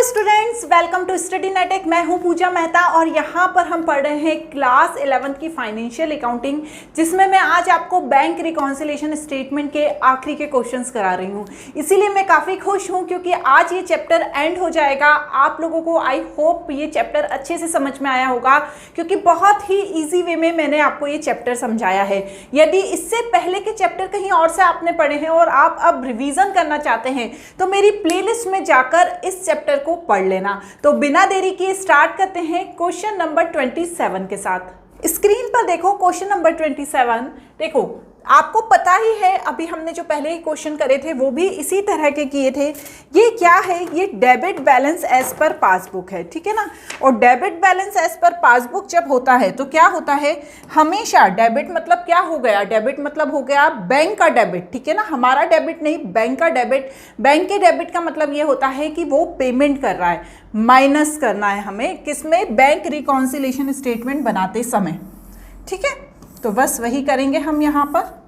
Students, welcome to study netech. मैं हूं पूजा मेहता और यहाँ पर हम पढ़ रहे हैं क्लास 11th की फाइनेंशियल अकाउंटिंग, जिसमें मैं आज आपको बैंक रिकॉन्सिलेशन स्टेटमेंट के आखिरी के क्वेश्चंस करा रही हूँ। इसीलिए मैं काफ़ी खुश हूँ क्योंकि आज ये चैप्टर एंड हो जाएगा। आप लोगों को आई होप ये चैप्टर अच्छे से समझ में आया होगा क्योंकि बहुत ही ईजी वे में मैंने आपको ये चैप्टर समझाया है। यदि इससे पहले के चैप्टर कहीं और से आपने पढ़े हैं और आप अब रिवीजन करना चाहते हैं तो मेरी प्लेलिस्ट में जाकर इस चैप्टर को पढ़ लेना। तो बिना देरी किए स्टार्ट करते हैं क्वेश्चन नंबर 27 के साथ। स्क्रीन पर देखो क्वेश्चन नंबर 27। देखो आपको पता ही है, अभी हमने जो पहले ही क्वेश्चन करे थे वो भी इसी तरह के किए थे। ये क्या है? ये debit balance as per passbook है, ठीक है ना। और debit balance as per passbook जब होता है तो क्या होता है, हमेशा डेबिट मतलब क्या हो गया, डेबिट मतलब हो गया बैंक का डेबिट, ठीक है ना। हमारा डेबिट नहीं, बैंक का डेबिट। बैंक के डेबिट का मतलब ये होता है कि वो पेमेंट कर रहा है, माइनस करना है हमें किसमें, बैंक रिकॉन्सिलेशन स्टेटमेंट बनाते समय, ठीक है। तो बस वही करेंगे हम यहां पर।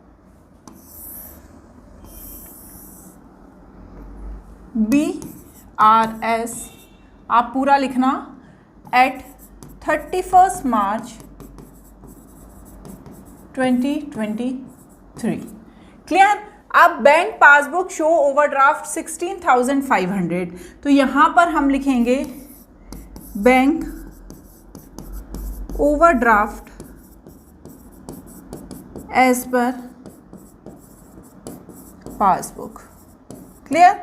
BRS आप पूरा लिखना एट 31 मार्च 2023। क्लियर। अब बैंक पासबुक शो ओवरड्राफ्ट 16,500, तो यहां पर हम लिखेंगे bank overdraft as per passbook. Clear.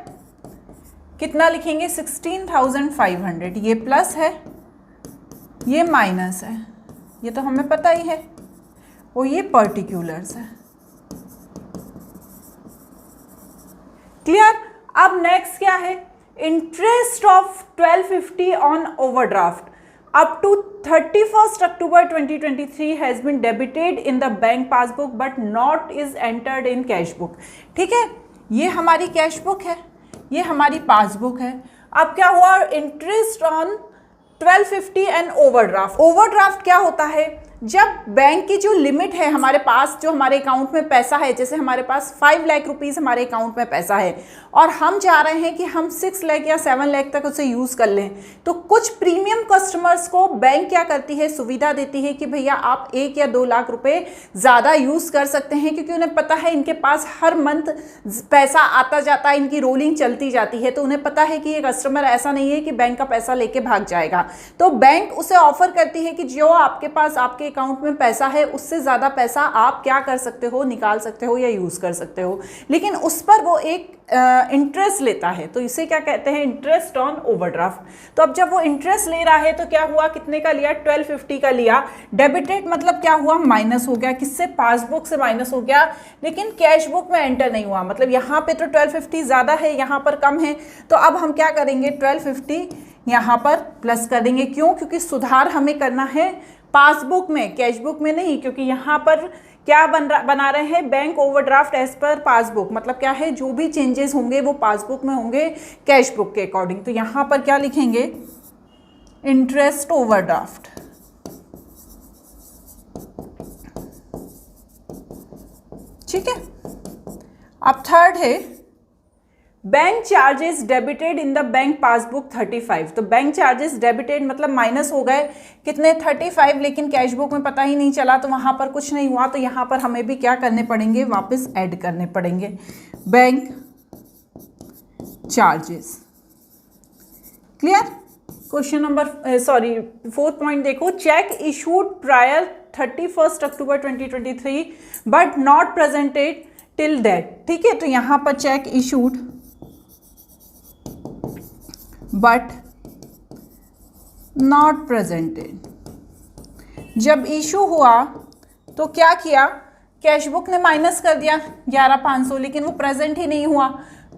कितना लिखेंगे, 16,500। ये प्लस है, ये माइनस है, ये तो हमें पता ही है, और ये पर्टिकुलर्स है। क्लियर। अब नेक्स्ट क्या है, interest of 1250 on overdraft up to 31st October 2023 has been debited in the bank passbook but not is entered in cash book। ठीक है, ये हमारी कैश बुक है, ये हमारी पासबुक है। अब क्या हुआ, interest on 1250 and overdraft. Overdraft क्या होता है, जब बैंक की जो लिमिट है हमारे पास, जो हमारे अकाउंट में पैसा है, जैसे हमारे पास 5 लाख रुपीज़ हमारे अकाउंट में पैसा है और हम चाह रहे हैं कि हम 6 लाख या 7 लाख तक उसे यूज़ कर लें, तो कुछ प्रीमियम कस्टमर्स को बैंक क्या करती है, सुविधा देती है कि भैया आप 1 या 2 लाख रुपए ज़्यादा यूज़ कर सकते हैं, क्योंकि उन्हें पता है इनके पास हर मंथ पैसा आता जाता है, इनकी रोलिंग चलती जाती है, तो उन्हें पता है कि ये कस्टमर ऐसा नहीं है कि बैंक का पैसा लेके भाग जाएगा। तो बैंक उसे ऑफर करती है कि जो आपके पास आपके अकाउंट में पैसा है उससे ज़्यादा पैसा आप क्या कर सकते हो, निकाल सकते हो या यूज़ कर सकते हो, लेकिन उस पर वो एक इंटरेस्ट लेता है। तो इसे क्या कहते हैं, इंटरेस्ट ऑन ओवरड्राफ्ट। तो अब जब वो इंटरेस्ट ले रहा है तो क्या हुआ, कितने का लिया, 1250 का लिया। डेबिटेड मतलब क्या हुआ, माइनस हो गया, किससे, पासबुक से माइनस हो गया, लेकिन कैश बुक में एंटर नहीं हुआ। मतलब यहाँ पे तो 1250 ज़्यादा है, यहाँ पर कम है, तो अब हम क्या करेंगे, 1250 यहाँ पर प्लस कर देंगे। क्यों? क्योंकि सुधार हमें करना है पासबुक में, कैश बुक में नहीं, क्योंकि यहाँ पर क्या बना रहे हैं, bank overdraft as per passbook. मतलब क्या है, जो भी चेंजेस होंगे वो पासबुक में होंगे कैश बुक के अकॉर्डिंग। तो यहाँ पर क्या लिखेंगे, इंटरेस्ट ओवरड्राफ्ट। ठीक है। अब थर्ड है bank charges debited in the bank passbook 35। तो बैंक चार्जेस डेबिटेड मतलब माइनस हो गए, कितने, 35, लेकिन कैश बुक में पता ही नहीं चला, तो वहां पर कुछ नहीं हुआ, तो यहां पर हमें भी क्या करने पड़ेंगे, वापस ऐड करने पड़ेंगे bank charges. Clear. Question number fourth point देखो, cheque issued prior 31 October 2023 but not presented till that. ठीक है, तो यहां पर cheque issued but not presented. जब इशू हुआ तो क्या किया, कैश बुक ने माइनस कर दिया 11,500, लेकिन वो प्रेजेंट ही नहीं हुआ,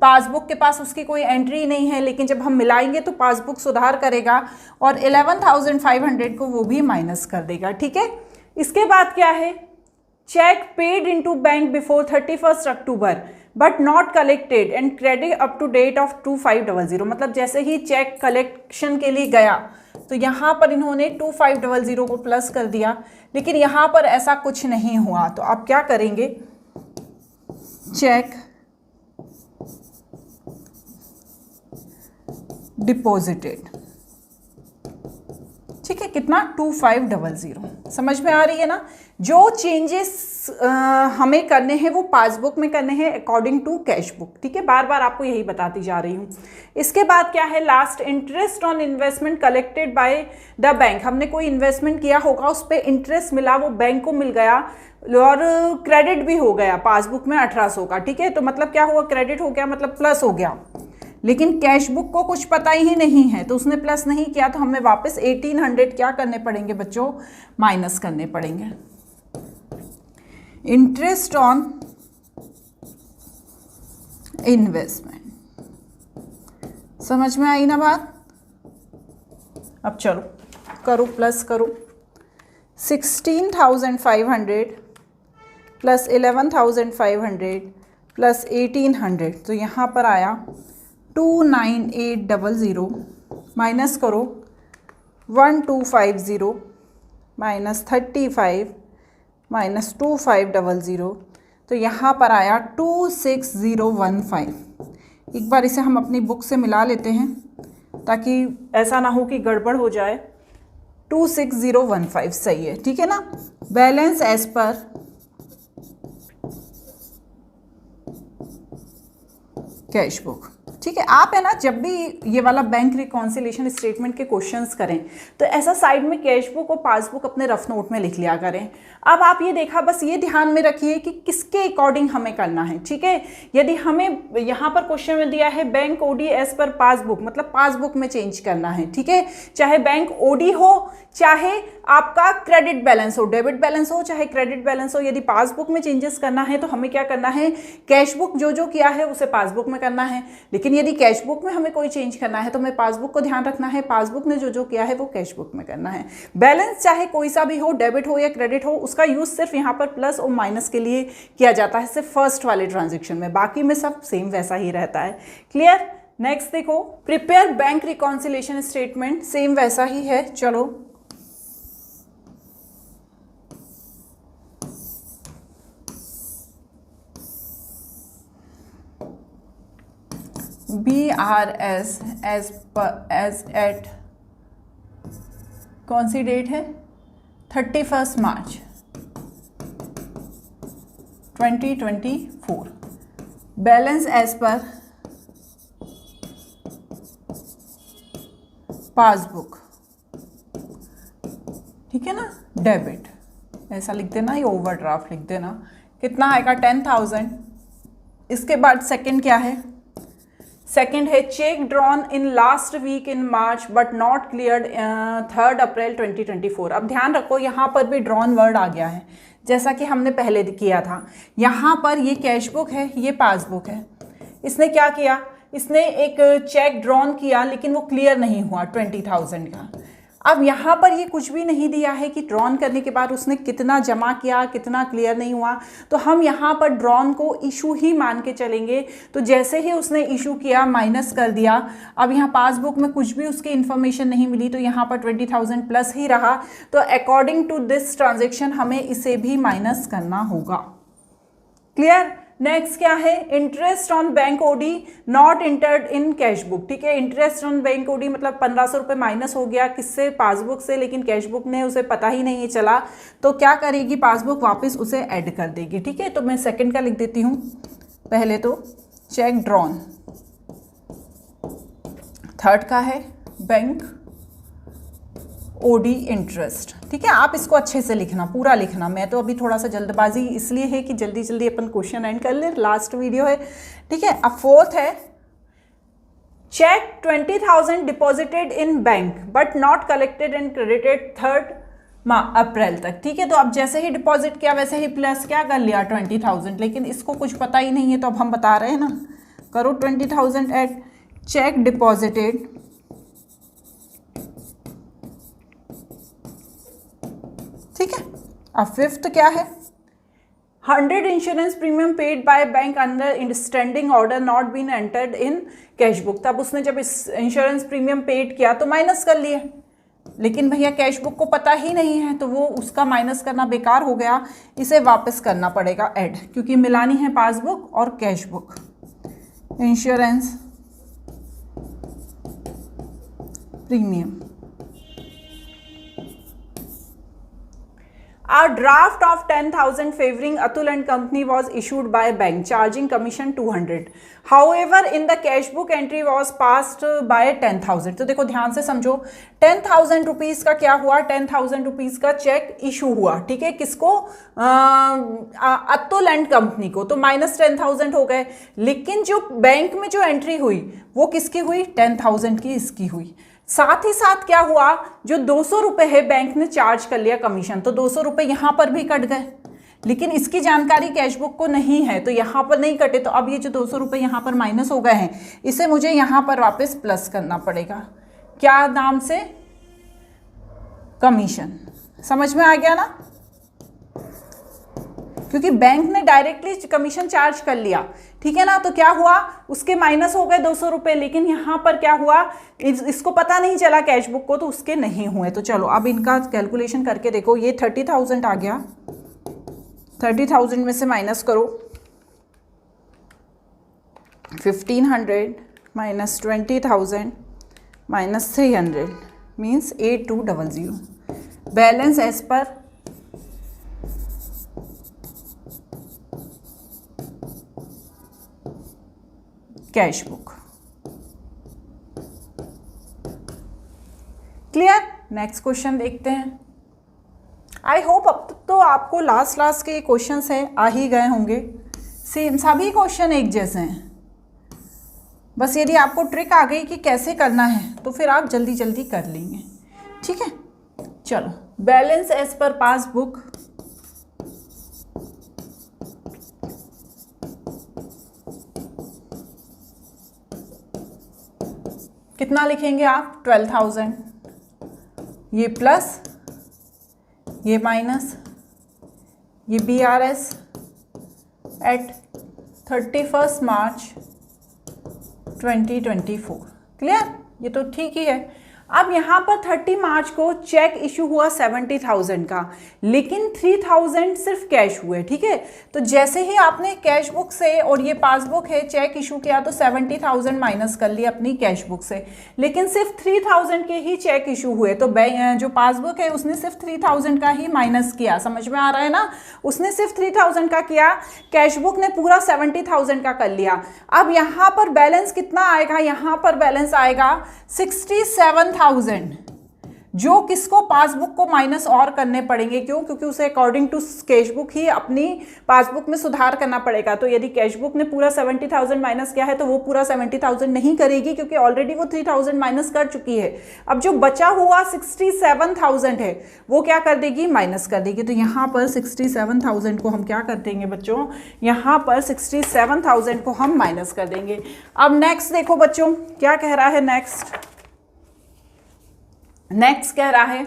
पासबुक के पास उसकी कोई एंट्री नहीं है। लेकिन जब हम मिलाएंगे तो पासबुक सुधार करेगा और 11,500 को वो भी माइनस कर देगा। ठीक है। इसके बाद क्या है, cheque paid into bank before 31 October but not collected and credit up to date of 2500। मतलब जैसे ही चेक कलेक्शन के लिए गया तो यहाँ पर इन्होंने 2500 को प्लस कर दिया, लेकिन यहाँ पर ऐसा कुछ नहीं हुआ। तो अब क्या करेंगे, चेक डिपॉजिटेड, ठीक है, कितना 2500। समझ में आ रही है ना। जो चेंजेस हमें करने हैं वो पासबुक में करने हैं अकॉर्डिंग टू कैश बुक, ठीक है, बार बार आपको यही बताती जा रही हूँ। इसके बाद क्या है, last, interest on investment collected by the bank. हमने कोई इन्वेस्टमेंट किया होगा, उस पर इंटरेस्ट मिला, वो बैंक को मिल गया और क्रेडिट भी हो गया पासबुक में 1800 का, ठीक है। तो मतलब क्या हुआ, क्रेडिट हो गया मतलब प्लस हो गया, लेकिन कैश बुक को कुछ पता ही नहीं है तो उसने प्लस नहीं किया, तो हमें वापस 1800 क्या करने पड़ेंगे बच्चों, माइनस करने पड़ेंगे। इंटरेस्ट ऑन इन्वेस्टमेंट, समझ में आई ना बात। अब चलो करो, प्लस करो, 16,500 प्लस 11,500 प्लस 1800, तो यहाँ पर आया 29800, माइनस करो 1250 माइनस 35 माइनस 2500, तो यहाँ पर आया 26015। एक बार इसे हम अपनी बुक से मिला लेते हैं ताकि ऐसा ना हो कि गड़बड़ हो जाए। 26015 सही है, ठीक है ना। Balance as per cash book, ठीक है। आप है ना, जब भी ये वाला बैंक रिकॉन्सिलेशन स्टेटमेंट के क्वेश्चंस करें तो ऐसा साइड में कैश बुक और पासबुक अपने रफ नोट में लिख लिया करें। अब आप ये देखा, बस ये ध्यान में रखिए कि किसके अकॉर्डिंग हमें करना है, ठीक है। यदि हमें यहाँ पर क्वेश्चन में दिया है bank OD as per passbook, मतलब पासबुक में चेंज करना है, ठीक है। चाहे बैंक ओडी हो, चाहे आपका क्रेडिट बैलेंस हो, डेबिट बैलेंस हो, चाहे क्रेडिट बैलेंस हो, यदि पासबुक में चेंजेस करना है तो हमें क्या करना है, कैश बुक जो जो किया है उसे पासबुक में करना है। लेकिन यदि कैश बुक में हमें कोई चेंज करना है तो हमें पासबुक को ध्यान रखना है, पासबुक ने जो जो किया है वो कैश बुक में करना है। बैलेंस चाहे कोई सा भी हो, डेबिट हो या क्रेडिट हो, उसका यूज सिर्फ यहाँ पर प्लस और माइनस के लिए किया जाता है, सिर्फ फर्स्ट वाले ट्रांजेक्शन में, बाकी में सब सेम वैसा ही रहता है। क्लियर। नेक्स्ट देखो, prepare bank reconciliation statement, same वैसा ही है। चलो BRS एज एट, कौन सी डेट है, 31 मार्च 2024। बैलेंस एज पर पासबुक, ठीक है ना, डेबिट ऐसा लिख देना, ये ओवरड्राफ्ट लिख देना। कितना आएगा, 10,000। इसके बाद सेकंड क्या है, सेकंड है cheque drawn in last week in March but not cleared 3 April 2024। अब ध्यान रखो, यहाँ पर भी ड्रॉन वर्ड आ गया है, जैसा कि हमने पहले किया था। यहाँ पर ये कैश बुक है, ये पासबुक है। इसने क्या किया, इसने एक चेक ड्रॉन किया लेकिन वो क्लियर नहीं हुआ 20,000 का। अब यहाँ पर ये कुछ भी नहीं दिया है कि ड्रॉन करने के बाद उसने कितना जमा किया, कितना क्लियर नहीं हुआ, तो हम यहाँ पर ड्रॉन को इशू ही मान के चलेंगे। तो जैसे ही उसने इशू किया, माइनस कर दिया। अब यहाँ पासबुक में कुछ भी उसकी इन्फॉर्मेशन नहीं मिली, तो यहाँ पर 20,000 प्लस ही रहा। तो अकॉर्डिंग टू दिस ट्रांजेक्शन हमें इसे भी माइनस करना होगा। क्लियर। नेक्स्ट क्या है, interest on bank OD not entered in cash book, ठीक है। इंटरेस्ट ऑन बैंक ओडी मतलब 1500 रुपये माइनस हो गया, किससे, पासबुक से, लेकिन कैश बुक ने उसे पता ही नहीं चला। तो क्या करेगी, पासबुक वापस उसे ऐड कर देगी, ठीक है। तो मैं सेकंड का लिख देती हूँ। पहले तो चेक ड्रॉन, थर्ड का है बैंक ओडी इंटरेस्ट, ठीक है। आप इसको अच्छे से लिखना, पूरा लिखना। मैं तो अभी थोड़ा सा जल्दबाजी इसलिए है कि जल्दी जल्दी अपन क्वेश्चन एंड कर ले, लास्ट वीडियो है, ठीक है। अब फोर्थ है cheque 20,000 deposited in bank but not collected and credited 3 April तक, ठीक है। तो अब जैसे ही डिपॉजिट किया वैसे ही प्लस क्या कर लिया 20,000, लेकिन इसको कुछ पता ही नहीं है, तो अब हम बता रहे हैं ना, करो 20,000 एट चेक डिपॉजिटेड ठीक है। अब फिफ्थ क्या है, 100 insurance premium paid by bank under standing order not been entered in cash book. तब उसने जब इस इंश्योरेंस प्रीमियम पेड किया तो माइनस कर लिए, लेकिन भैया कैश बुक को पता ही नहीं है, तो वो उसका माइनस करना बेकार हो गया। इसे वापस करना पड़ेगा ऐड, क्योंकि मिलानी है पासबुक और cash book. Insurance premium. A draft of 10,000 favoring Atul and company was issued by bank, charging commission 200. However, in the cash book entry was passed by 10,000. तो देखो ध्यान से समझो, 10,000 रुपीज़ का क्या हुआ, 10,000 रुपीज़ का चेक इशू हुआ, ठीक है, किसको, अतुल एंड कंपनी को, तो माइनस 10,000 हो गए। लेकिन जो बैंक में जो एंट्री हुई वो किसकी हुई, 10,000 की इसकी हुई। साथ ही साथ क्या हुआ, जो 200 रुपये है बैंक ने चार्ज कर लिया कमीशन, तो 200 रुपये यहाँ पर भी कट गए, लेकिन इसकी जानकारी कैश बुक को नहीं है तो यहाँ पर नहीं कटे। तो अब ये जो 200 रुपये यहाँ पर माइनस हो गए हैं, इसे मुझे यहाँ पर वापस प्लस करना पड़ेगा, क्या नाम से, कमीशन। समझ में आ गया ना, क्योंकि बैंक ने डायरेक्टली कमीशन चार्ज कर लिया, ठीक है ना। तो क्या हुआ, उसके माइनस हो गए 200 रुपये, लेकिन यहाँ पर क्या हुआ, इसको पता नहीं चला कैश बुक को, तो उसके नहीं हुए। तो चलो अब इनका कैलकुलेशन करके देखो, ये 30,000 आ गया, 30,000 में से माइनस करो 1,500 minus 20,000 minus 300 means 8200। Balance as per cash book. Clear. Next question देखते हैं। आई होप अब तक तो आपको लास्ट के क्वेश्चंस हैं आ ही गए होंगे, सेम सभी क्वेश्चन एक जैसे हैं। बस यदि आपको ट्रिक आ गई कि कैसे करना है तो फिर आप जल्दी जल्दी कर लेंगे, ठीक है। चलो, बैलेंस एज पर पासबुक, कितना लिखेंगे आप, 12,000, ये प्लस, ये माइनस, ये BRS एट 31 मार्च 2024। क्लियर, ये तो ठीक ही है। अब यहाँ पर 30 मार्च को चेक इशू हुआ 70,000 का, लेकिन 3,000 सिर्फ कैश हुए, ठीक है। तो जैसे ही आपने कैश बुक से, और ये पासबुक है, चेक इशू किया तो 70,000 माइनस कर लिया अपनी कैश बुक से, लेकिन सिर्फ 3,000 के ही चेक इशू हुए। तो जो पासबुक है उसने सिर्फ 3,000 का ही माइनस किया, समझ में आ रहा है ना, उसने सिर्फ 3,000 का किया, कैश बुक ने पूरा 70,000 का कर लिया। अब यहाँ पर बैलेंस कितना आएगा, यहाँ पर बैलेंस आएगा 67,000, जो किसको, पासबुक को माइनस और करने पड़ेंगे। क्यों, क्योंकि उसे अकॉर्डिंग टू कैश बुक ही अपनी पासबुक में सुधार करना पड़ेगा। तो यदि कैश बुक ने पूरा 70,000 माइनस किया है तो वो पूरा 70,000 नहीं करेगी, क्योंकि ऑलरेडी वो 3,000 माइनस कर चुकी है। अब जो बचा हुआ 67,000 है वो क्या कर देगी, माइनस कर देगी। तो यहाँ पर 67,000 को हम क्या कर देंगे बच्चों, यहाँ पर 67,000 को हम माइनस कर देंगे। अब नेक्स्ट देखो बच्चों क्या कह रहा है, नेक्स्ट कह रहा है,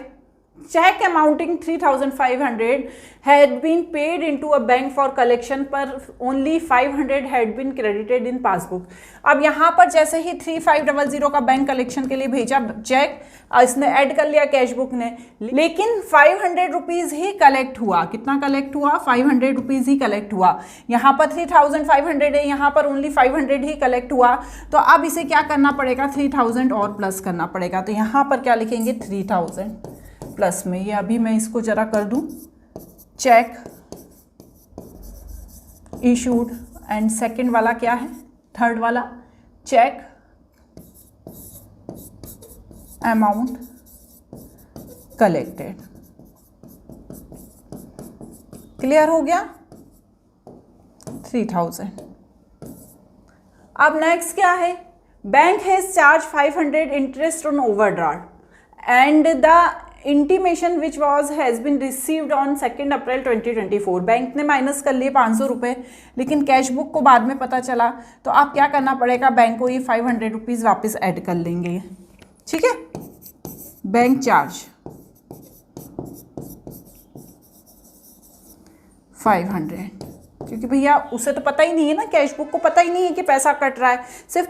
check amounting 3,500 had been paid into a bank for collection, पर only 500 had been credited in passbook। अब यहाँ पर जैसे ही 3,500 का बैंक कलेक्शन के लिए भेजा चेक, इसने ऐड कर लिया कैश बुक ने, लेकिन 500 रुपीज़ ही कलेक्ट हुआ। कितना कलेक्ट हुआ, 500 रुपीज़ ही कलेक्ट हुआ। यहाँ पर 3,500 है, यहाँ पर ओनली 500 ही कलेक्ट हुआ। तो अब इसे क्या करना पड़ेगा, 3,000 और प्लस करना पड़ेगा। तो यहाँ पर क्या लिखेंगे, 3,000 प्लस में, ये अभी मैं इसको जरा कर दूं, चेक इशूड, एंड सेकंड वाला क्या है, थर्ड वाला, चेक अमाउंट कलेक्टेड। क्लियर हो गया, 3,000। अब नेक्स्ट क्या है, bank has charge 500 interest on overdraft and the intimation which has been received on 2 April 2024। Bank ने माइनस कर लिए 500 रुपये, लेकिन कैश बुक को बाद में पता चला। तो आप क्या करना पड़ेगा, बैंक को ये 500 रुपीज़ वापस ऐड कर लेंगे, ठीक है। बैंक चार्ज 500, क्योंकि भैया उसे तो पता ही नहीं है ना, कैश बुक को पता ही नहीं है कि पैसा कट रहा है, सिर्फ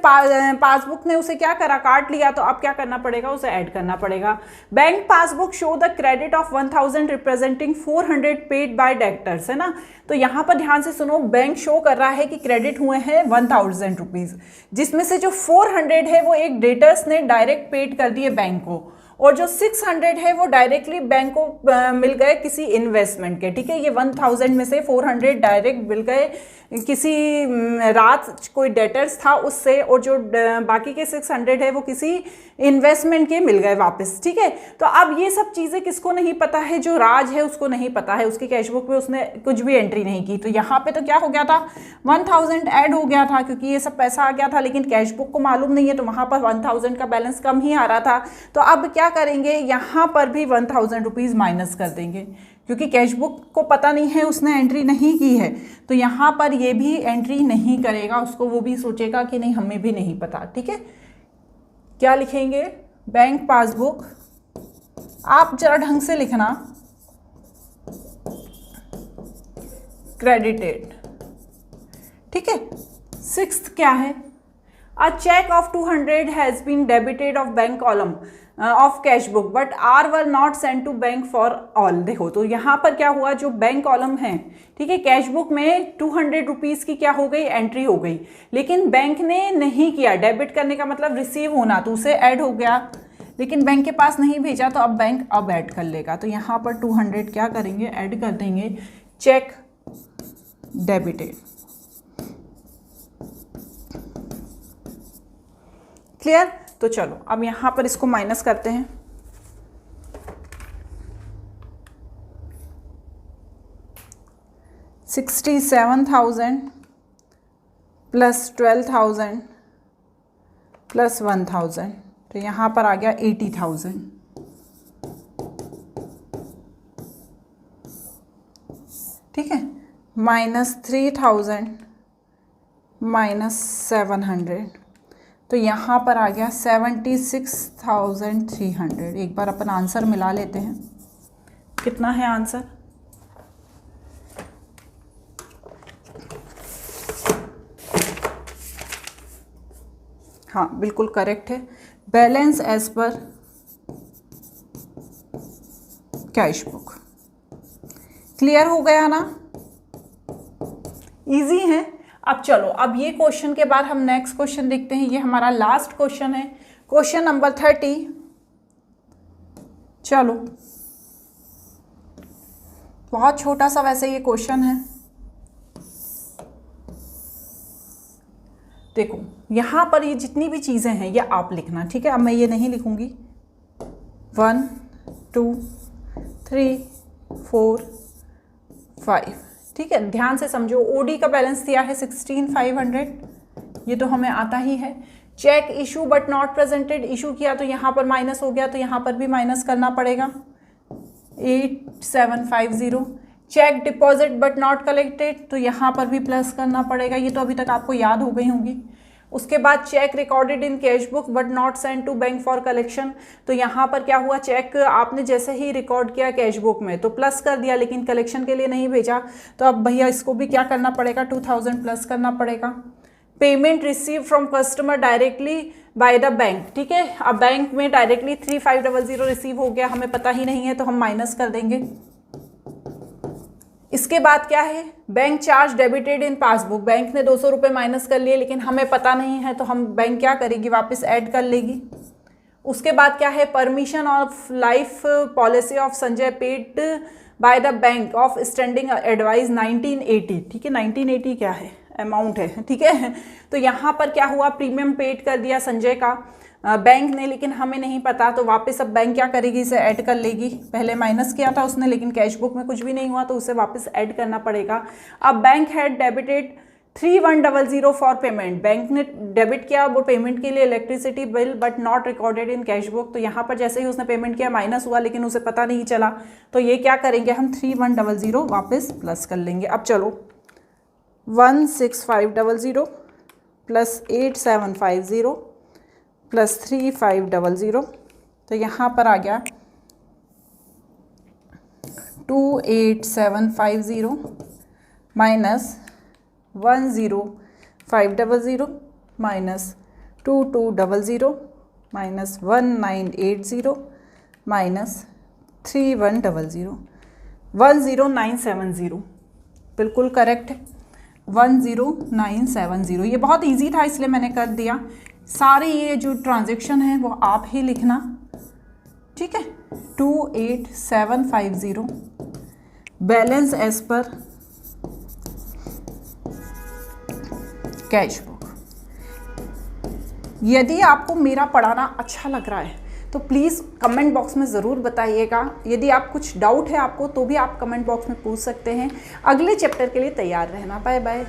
पासबुक ने उसे क्या करा, काट लिया, तो अब क्या करना पड़ेगा, उसे ऐड करना पड़ेगा। Bank passbook show the credit of 1000 representing 400 paid by debtors, है ना। तो यहाँ पर ध्यान से सुनो, बैंक शो कर रहा है कि क्रेडिट हुए हैं 1000 रुपीज़, जिसमें से जो 400 है वो एक डेटर्स ने डायरेक्ट पेड कर दिए बैंक को, और जो 600 है वो डायरेक्टली बैंक को मिल गए किसी इन्वेस्टमेंट के, ठीक है। ये 1000 में से 400 डायरेक्ट मिल गए किसी रात कोई डेटर्स था उससे, और जो बाकी के 600 है वो किसी इन्वेस्टमेंट के मिल गए वापस, ठीक है। तो अब ये सब चीज़ें किसको नहीं पता है, जो राज है उसको नहीं पता है, उसकी कैश बुक में उसने कुछ भी एंट्री नहीं की। तो यहाँ पे तो क्या हो गया था, 1000 ऐड हो गया था क्योंकि ये सब पैसा आ गया था, लेकिन कैश बुक को मालूम नहीं है, तो वहाँ पर 1000 का बैलेंस कम ही आ रहा था। तो अब क्या करेंगे, यहाँ पर भी 1000 रुपीज़ माइनस कर देंगे, क्योंकि कैश बुक को पता नहीं है, उसने एंट्री नहीं की है, तो यहाँ पर ये भी एंट्री नहीं करेगा, उसको वो भी सोचेगा कि नहीं हमें भी नहीं पता, ठीक है। क्या लिखेंगे, बैंक पासबुक, आप जरा ढंग से लिखना, क्रेडिटेड, ठीक है। 6th क्या है, a cheque of 200 has been debited of bank column of cash book but are were not send to bank for all. देखो तो यहाँ पर क्या हुआ, जो बैंक कॉलम है, ठीक है, कैश बुक में 200 रुपीज़ की क्या हो गई, एंट्री हो गई, लेकिन बैंक ने नहीं किया। डेबिट करने का मतलब रिसीव होना, तो उसे ऐड हो गया, लेकिन बैंक के पास नहीं भेजा, तो अब बैंक अब ऐड कर लेगा। तो यहाँ पर 200 क्या करेंगे, ऐड कर देंगे, चेक डेबिटेड। क्लियर। तो चलो अब यहाँ पर इसको माइनस करते हैं। $67,000 प्लस 12,000 प्लस 1,000, तो यहाँ पर आ गया 80,000। ठीक है, माइनस 3,000 माइनस 700, तो यहाँ पर आ गया 76,300। एक बार अपन आंसर मिला लेते हैं, कितना है आंसर, हाँ बिल्कुल करेक्ट है। Balance as per cash book. Clear हो गया ना, इजी है। अब चलो, अब ये क्वेश्चन के बाद हम नेक्स्ट क्वेश्चन देखते हैं। ये हमारा लास्ट क्वेश्चन है, क्वेश्चन नंबर 30। चलो, बहुत छोटा सा वैसे ये क्वेश्चन है। देखो यहाँ पर ये जितनी भी चीज़ें हैं ये आप लिखना, ठीक है। अब मैं ये नहीं लिखूंगी। 1 2 3 4 5, ठीक है, ध्यान से समझो। ओडी का बैलेंस दिया है 16,500, ये तो हमें आता ही है। Cheque issue but not presented, issue किया तो यहाँ पर माइनस हो गया, तो यहाँ पर भी माइनस करना पड़ेगा, 8750। Cheque deposit but not collected, तो यहाँ पर भी प्लस करना पड़ेगा, ये तो अभी तक आपको याद हो गई होंगी। उसके बाद cheque recorded in cash book but not send to bank for collection, तो यहाँ पर क्या हुआ, चेक आपने जैसे ही रिकॉर्ड किया कैश बुक में तो प्लस कर दिया, लेकिन कलेक्शन के लिए नहीं भेजा, तो अब भैया इसको भी क्या करना पड़ेगा, 2000 प्लस करना पड़ेगा। Payment receive from customer directly by the bank, ठीक है। अब बैंक में डायरेक्टली 3500 रिसीव हो गया, हमें पता ही नहीं है, तो हम माइनस कर देंगे। इसके बाद क्या है, bank charge debited in passbook, bank ने 200 रुपये माइनस कर लिए, लेकिन हमें पता नहीं है, तो हम बैंक क्या करेगी, वापस ऐड कर लेगी। उसके बाद क्या है, permission of life policy of Sanjay paid by the bank of standing advice 1980, ठीक है। 1980 क्या है, अमाउंट है, ठीक है। तो यहाँ पर क्या हुआ, प्रीमियम पेड कर दिया संजय का बैंक ने, लेकिन हमें नहीं पता, तो वापस अब बैंक क्या करेगी, इसे ऐड कर लेगी। पहले माइनस किया था उसने, लेकिन कैश बुक में कुछ भी नहीं हुआ, तो उसे वापस ऐड करना पड़ेगा। अब bank had debited 3100 for payment, bank ने डेबिट किया वो पेमेंट के लिए electricity bill but not recorded in cash book, तो यहाँ पर जैसे ही उसने पेमेंट किया माइनस हुआ, लेकिन उसे पता नहीं चला, तो ये क्या करेंगे हम, 3100 वापस प्लस कर लेंगे। अब चलो, 16500 प्लस 8750 प्लस 3500, तो यहाँ पर आ गया 28750 माइनस 10500 माइनस 2200 माइनस 1980 माइनस 3100, 10970, बिल्कुल करेक्ट है, 10970। ये बहुत इजी था इसलिए मैंने कर दिया। सारे ये जो ट्रांजैक्शन है वो आप ही लिखना, ठीक है। 28750 balance as per cash book. यदि आपको मेरा पढ़ाना अच्छा लग रहा है तो प्लीज़ कमेंट बॉक्स में ज़रूर बताइएगा। यदि आप कुछ डाउट है आपको तो भी आप कमेंट बॉक्स में पूछ सकते हैं। अगले चैप्टर के लिए तैयार रहना। Bye bye.